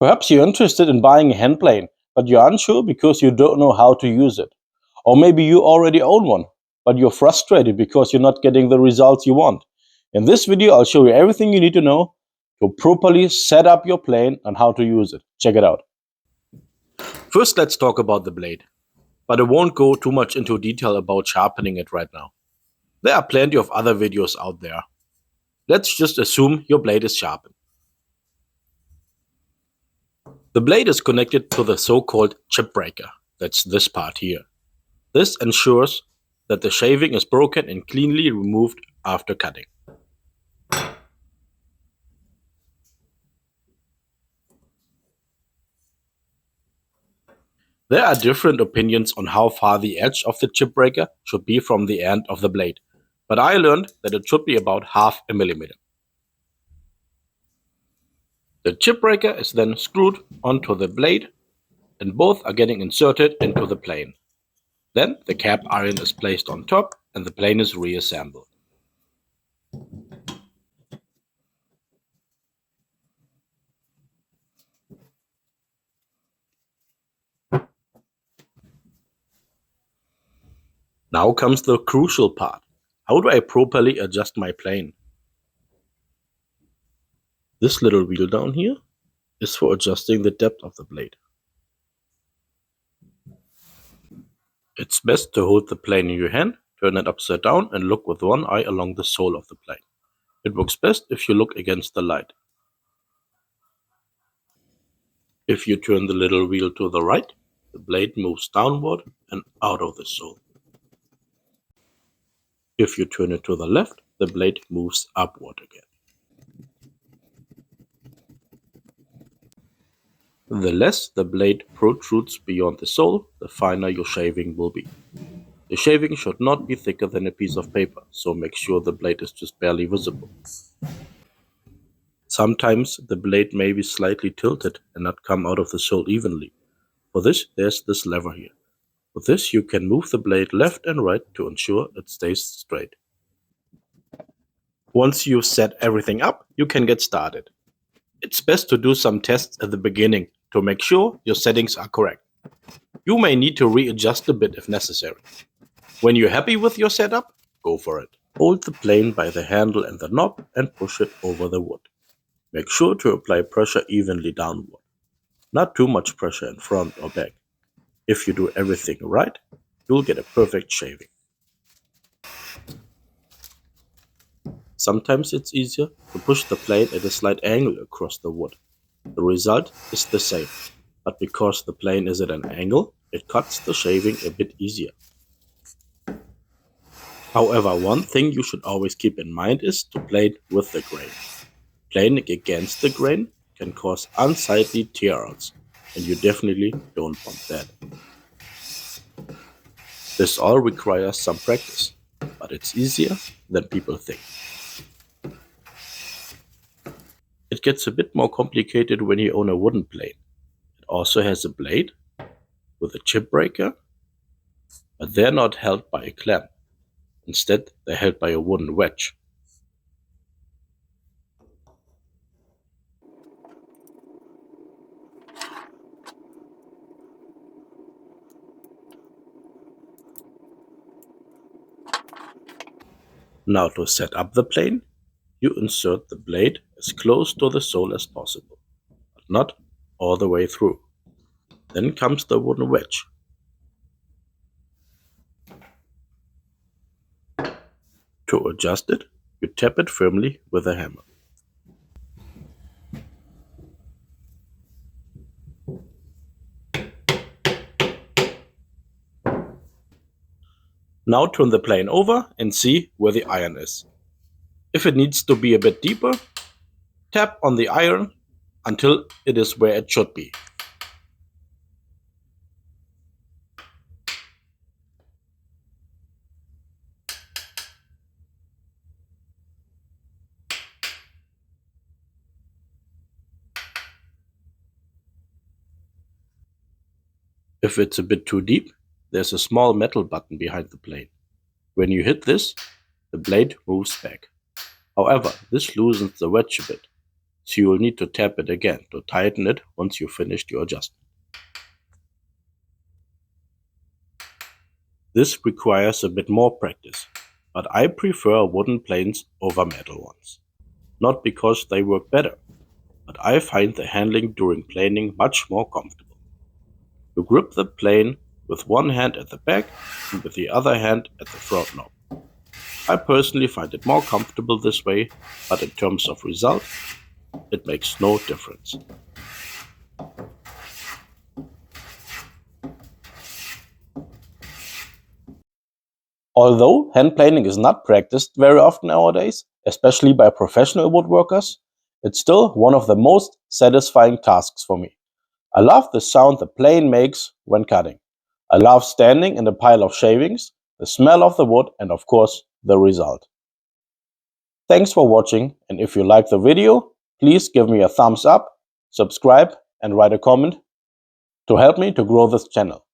Perhaps you're interested in buying a hand plane, but you're unsure because you don't know how to use it. Or maybe you already own one, but you're frustrated because you're not getting the results you want. In this video, I'll show you everything you need to know to properly set up your plane and how to use it. Check it out. First, let's talk about the blade, but I won't go too much into detail about sharpening it right now. There are plenty of other videos out there. Let's just assume your blade is sharpened. The blade is connected to the so-called chip breaker. That's this part here. This ensures that the shaving is broken and cleanly removed after cutting. There are different opinions on how far the edge of the chip breaker should be from the end of the blade, but I learned that it should be about half a millimeter. The chip breaker is then screwed onto the blade and both are getting inserted into the plane. Then the cap iron is placed on top and the plane is reassembled. Now comes the crucial part. How do I properly adjust my plane? This little wheel down here is for adjusting the depth of the blade. It's best to hold the plane in your hand, turn it upside down and look with one eye along the sole of the plane. It works best if you look against the light. If you turn the little wheel to the right, the blade moves downward and out of the sole. If you turn it to the left, the blade moves upward again. The less the blade protrudes beyond the sole, the finer your shaving will be. The shaving should not be thicker than a piece of paper, so make sure the blade is just barely visible. Sometimes the blade may be slightly tilted and not come out of the sole evenly. For this, there's this lever here. With this, you can move the blade left and right to ensure it stays straight. Once you've set everything up, you can get started. It's best to do some tests at the beginning to make sure your settings are correct. You may need to readjust a bit if necessary. When you're happy with your setup, go for it. Hold the plane by the handle and the knob and push it over the wood. Make sure to apply pressure evenly downward. Not too much pressure in front or back. If you do everything right, you'll get a perfect shaving. Sometimes it's easier to push the plane at a slight angle across the wood. The result is the same, but because the plane is at an angle, it cuts the shaving a bit easier. However, one thing you should always keep in mind is to plane with the grain. Planing against the grain can cause unsightly tear-outs, and you definitely don't want that. This all requires some practice, but it's easier than people think. It gets a bit more complicated when you own a wooden plane. It also has a blade with a chip breaker, but they're not held by a clamp. Instead, they're held by a wooden wedge. Now to set up the plane, you insert the blade as close to the sole as possible, but not all the way through. Then comes the wooden wedge. To adjust it, you tap it firmly with a hammer. Now turn the plane over and see where the iron is. If it needs to be a bit deeper, tap on the iron until it is where it should be. If it's a bit too deep, there's a small metal button behind the plane. When you hit this, the blade moves back. However, this loosens the wedge a bit. so you will need to tap it again to tighten it once you finished your adjustment. This requires a bit more practice, but I prefer wooden planes over metal ones. Not because they work better, but I find the handling during planing much more comfortable. You grip the plane with one hand at the back and with the other hand at the front knob. I personally find it more comfortable this way, but in terms of result, it makes no difference. Although hand planing is not practiced very often nowadays, especially by professional woodworkers, it's still one of the most satisfying tasks for me. I love the sound the plane makes when cutting. I love standing in the pile of shavings, the smell of the wood, and of course, the result. Thanks for watching, and if you like the video, please give me a thumbs up, subscribe, and write a comment to help me to grow this channel.